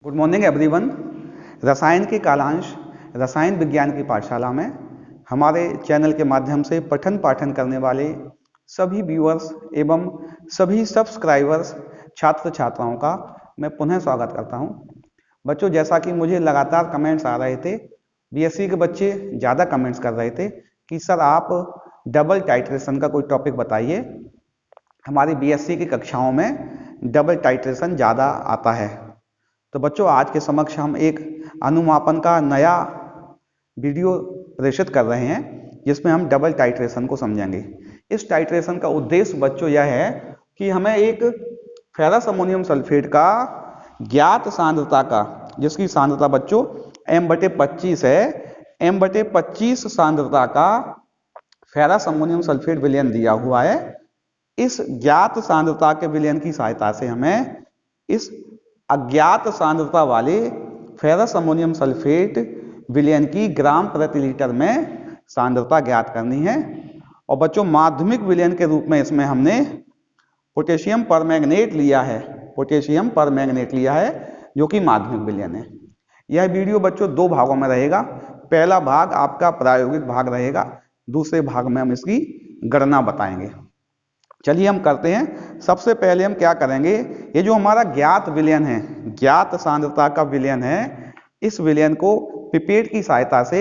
Good morning everyone. रसायन के कालांश रसायन विज्ञान की पाठशाला में हमारे चैनल के माध्यम से पठन पाठन करने वाले सभी व्यूअर्स एवं सभी सब्सक्राइबर्स छात्र छात्राओं का मैं पुनः स्वागत करता हूं। बच्चों, जैसा कि मुझे लगातार कमेंट्स आ रहे थे, बीएससी के बच्चे ज़्यादा कमेंट्स कर रहे थे कि सर आप डबल टाइट्रेशन का कोई टॉपिक बताइए। हमारी बीएससी की कक्षाओं में डबल टाइट्रेशन ज़्यादा आता है। तो बच्चों, आज के समक्ष हम एक अनुमापन का नया वीडियो प्रेषित कर रहे हैं जिसमें हम डबल टाइट्रेशन को समझेंगे। इस टाइट्रेशन का उद्देश्य बच्चों यह है कि हमें एक फेरस अमोनियम सल्फेट का ज्ञात सांद्रता का, जिसकी सांद्रता बच्चों m/25 है, m/25 सांद्रता का फेरस अमोनियम सल्फेट विलयन दिया हुआ है। इस ज्ञात सांद्रता के विलयन की सहायता से हमें इस अज्ञात सांद्रता वाले फेरस अमोनियम सल्फेट विलयन की ग्राम प्रति लीटर में सांद्रता ज्ञात करनी है। और बच्चों, माध्यमिक विलयन के रूप में इसमें हमने पोटेशियम परमैंगनेट लिया है, पोटेशियम परमैंगनेट लिया है जो कि माध्यमिक विलयन है। यह वीडियो बच्चों दो भागों में रहेगा। पहला भाग आपका प्रायोगिक भाग रहेगा, दूसरे भाग में हम इसकी गणना बताएंगे। चलिए हम करते हैं। सबसे पहले हम क्या करेंगे, ये जो हमारा ज्ञात विलयन है, ज्ञात सांद्रता का विलयन है, इस विलयन को पिपेट की सहायता से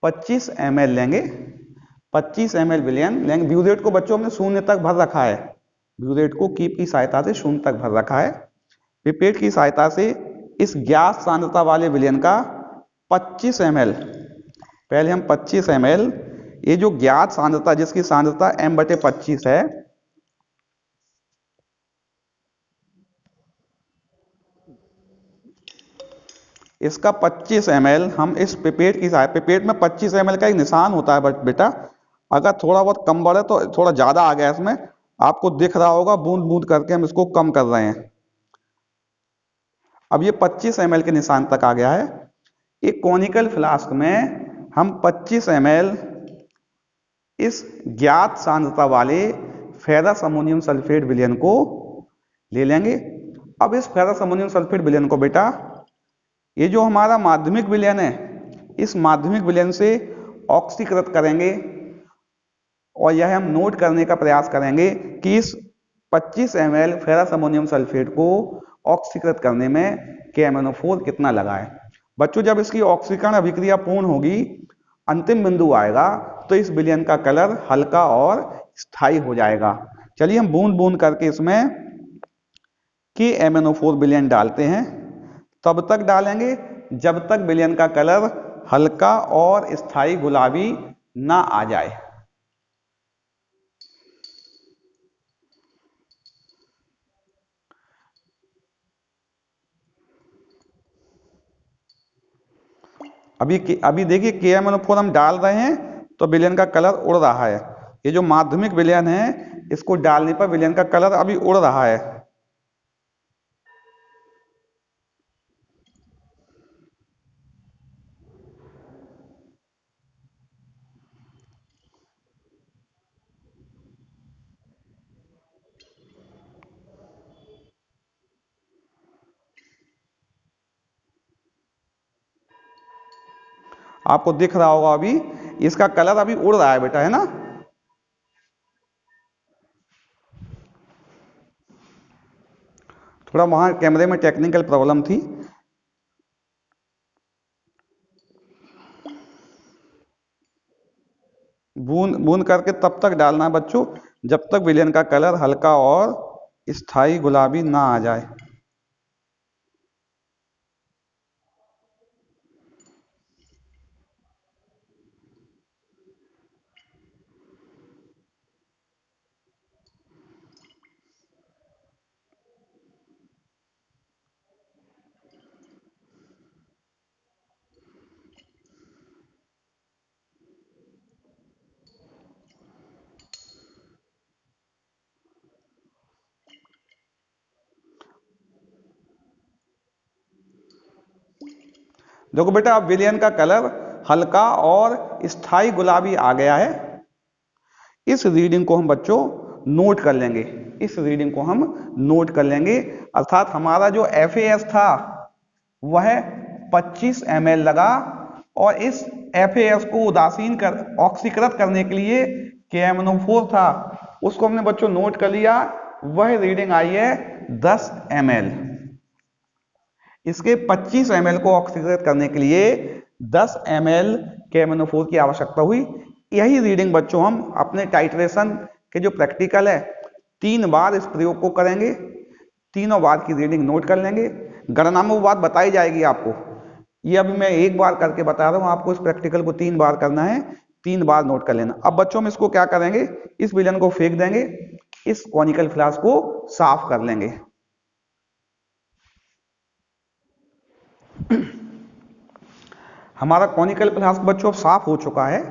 25 ml लेंगे। 25 ml विलयन लेंगे। ब्यूरेट को बच्चों हमने शून्य तक भर रखा है, ब्यूरेट को कीप की सहायता से शून्य तक भर रखा है। पिपेट की सहायता से इस ज्ञात सांद्रता वाले विलयन का 25 ml, पहले हम 25 ml, ये जो ज्ञात सांद्रता जिसकी सांद्रता m/25 है, इसका 25 ml हम इस पिपेट की सहायता, पिपेट में 25 ml का एक निशान होता है बेटा, अगर थोड़ा बहुत कम बढ़े तो थोड़ा ज्यादा आ गया इसमें, आपको दिख रहा होगा बूंद बूंद करके हम इसको कम कर रहे हैं। अब ये 25 ml के निशान तक आ गया है। एक कॉनिकल फ्लास्क में हम 25 ml इस ज्ञात सांद्रता वाले फेरस अमोनियम सल्फेट विलयन को ले लेंगे। अब इस फेरस अमोनियम सल्फेट विलयन को बेटा, ये जो हमारा माध्यमिक विलयन है, इस माध्यमिक विलयन से ऑक्सीकृत करेंगे और यह हम नोट करने का प्रयास करेंगे कि इस 25 ml फेरस अमोनियम सल्फेट को ऑक्सीकृत करने में KMnO4 कितना लगा है। बच्चों, जब इसकी ऑक्सीकरण अभिक्रिया पूर्ण होगी, अंतिम बिंदु आएगा, तो इस विलयन का कलर हल्का और स्थायी हो जाएगा। चलिए हम बूंद बूंद करके इसमें KMnO4 विलयन डालते हैं। तब तक डालेंगे जब तक विलयन का कलर हल्का और स्थायी गुलाबी ना आ जाए। अभी देखिए KMnO4 हम डाल रहे हैं तो विलयन का कलर उड़ रहा है। ये जो माध्यमिक विलयन है, इसको डालने पर विलयन का कलर अभी उड़ रहा है। आपको दिख रहा होगा अभी इसका कलर अभी उड़ रहा है बेटा, है ना। थोड़ा वहां कैमरे में टेक्निकल प्रॉब्लम थी। बूंद बूंद करके तब तक डालना है बच्चों जब तक विलयन का कलर हल्का और स्थायी गुलाबी ना आ जाए। देखो बेटा, अब विलयन का कलर हल्का और स्थायी गुलाबी आ गया है। इस रीडिंग को हम बच्चों नोट कर लेंगे, इस रीडिंग को हम नोट कर लेंगे। अर्थात हमारा जो FAS था, वह 25 ml लगा और इस FAS को उदासीन कर ऑक्सीकृत करने के लिए KMNO4 था, उसको हमने बच्चों नोट कर लिया। वह रीडिंग आई है 10 ml। इसके 25 ml को ऑक्सीकृत करने के लिए 10 ml KMNO4 की आवश्यकता हुई। यही रीडिंग बच्चों हम अपने टाइट्रेशन के जो प्रैक्टिकल है 3 बार इस प्रयोग को करेंगे, तीनों बार की रीडिंग नोट कर लेंगे। गणना में वो बात बताई जाएगी आपको, ये अभी मैं एक बार करके बता रहा हूँ आपको। इस प्रैक्टिकल को 3 बार करना है, 3 बार नोट कर लेना। अब बच्चों हम इसको क्या करेंगे, इस विलयन को फेंक देंगे, इस कॉनिकल फ्लास्क को साफ कर लेंगे। हमारा कॉनिकल फ्लास्क बच्चों साफ हो चुका है।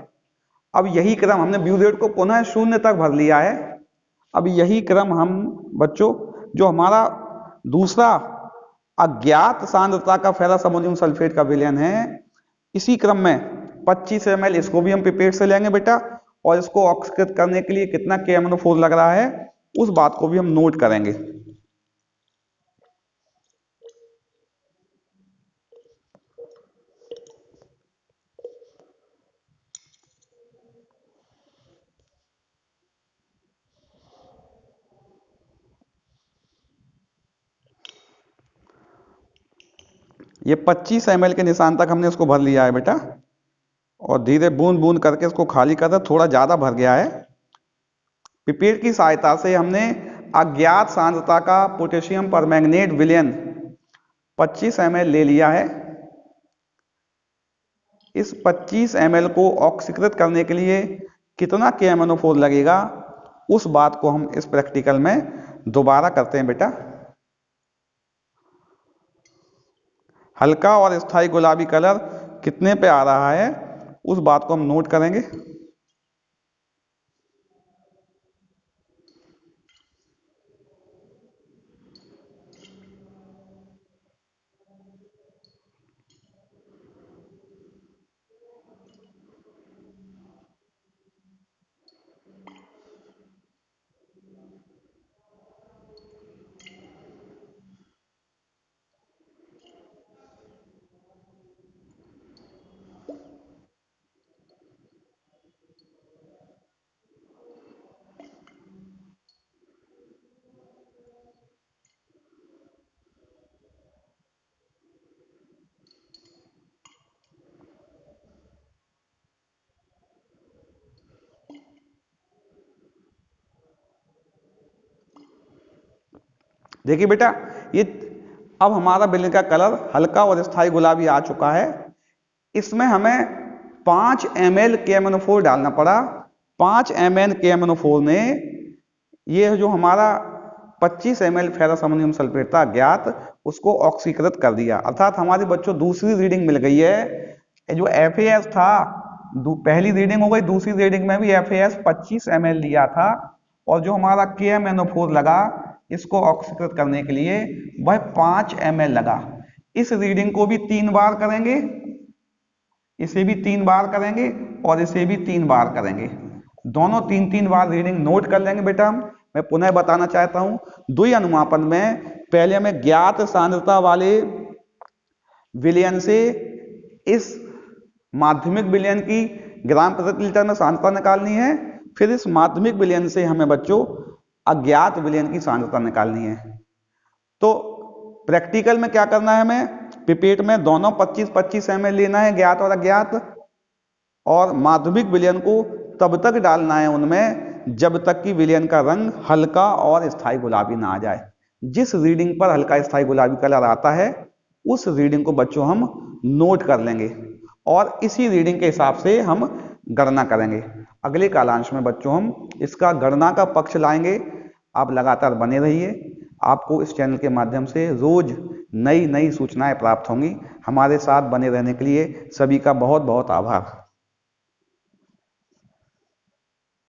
अब यही क्रम हमने ब्यूरेट को पुनः 0 तक भर लिया है। अब यही क्रम हम बच्चों जो हमारा दूसरा अज्ञात सांद्रता का फेरस अमोनियम सल्फेट का विलयन है, इसी क्रम में 25 ml इसको भी हम पिपेट से लेंगे बेटा, और इसको ऑक्सीकृत करने के लिए कितना KMNO4 लग रहा है उस बात को भी हम नोट करेंगे। ये 25 ml के निशान तक हमने इसको भर लिया है बेटा, और धीरे बूंद बूंद करके इसको खाली कर, थोड़ा ज्यादा भर गया है। पिपेट की सहायता से हमने अज्ञात सांद्रता का पोटेशियम परमैंगनेट विलयन 25 ml ले लिया है। इस 25 ml को ऑक्सीकृत करने के लिए कितना KMNO4 लगेगा उस बात को हम इस प्रैक्टिकल में दोबारा करते हैं बेटा। हल्का और स्थायी गुलाबी कलर कितने पे आ रहा है उस बात को हम नोट करेंगे। देखिए बेटा, ये अब हमारा विलयन का कलर हल्का और स्थायी गुलाबी आ चुका है। इसमें हमें 5 ml KMNO4 डालना पड़ा। 5 ml KMNO4 ने ये जो हमारा 25 ml फेरस अमोनियम सल्फेट था ज्ञात, उसको ऑक्सीकृत कर दिया। अर्थात हमारी बच्चों दूसरी रीडिंग मिल गई है। जो FAS था पहली रीडिंग हो गई, दूसरी रीडिंग में भी FAS 25 ml लिया था, और जो हमारा KMNO4 लगा इसको ऑक्सीकृत करने के लिए वह 5 ml लगा। इस रीडिंग को भी 3 बार करेंगे, इसे भी 3 बार करेंगे और इसे भी 3 बार करेंगे। दोनों 3-3 बार रीडिंग नोट कर लेंगे बेटा। मैं पुनः बताना चाहता हूं, द्वि अनुमापन में पहले हमें ज्ञात सांद्रता वाले विलयन से इस माध्यमिक विलयन की ग्राम प्रति लीटर में सांद्रता निकालनी है। फिर इस माध्यमिक विलयन से हमें बच्चों अज्ञात विलयन की सांद्रता निकालनी है। तो प्रैक्टिकल में क्या करना है, हमें पिपेट में दोनों 25-25 ml लेना है, ज्ञात और अज्ञात, और माध्यमिक विलयन को तब तक डालना है उनमें जब तक कि विलयन का रंग हल्का और स्थायी गुलाबी ना आ जाए। जिस रीडिंग पर हल्का स्थायी गुलाबी कलर आता है उस रीडिंग को बच्चों हम नोट कर लेंगे और इसी रीडिंग के हिसाब से हम गणना करेंगे। अगले कालांश में बच्चों हम इसका गणना का पक्ष लाएंगे। आप लगातार बने रहिए, आपको इस चैनल के माध्यम से रोज नई नई सूचनाएं प्राप्त होंगी। हमारे साथ बने रहने के लिए सभी का बहुत बहुत आभार।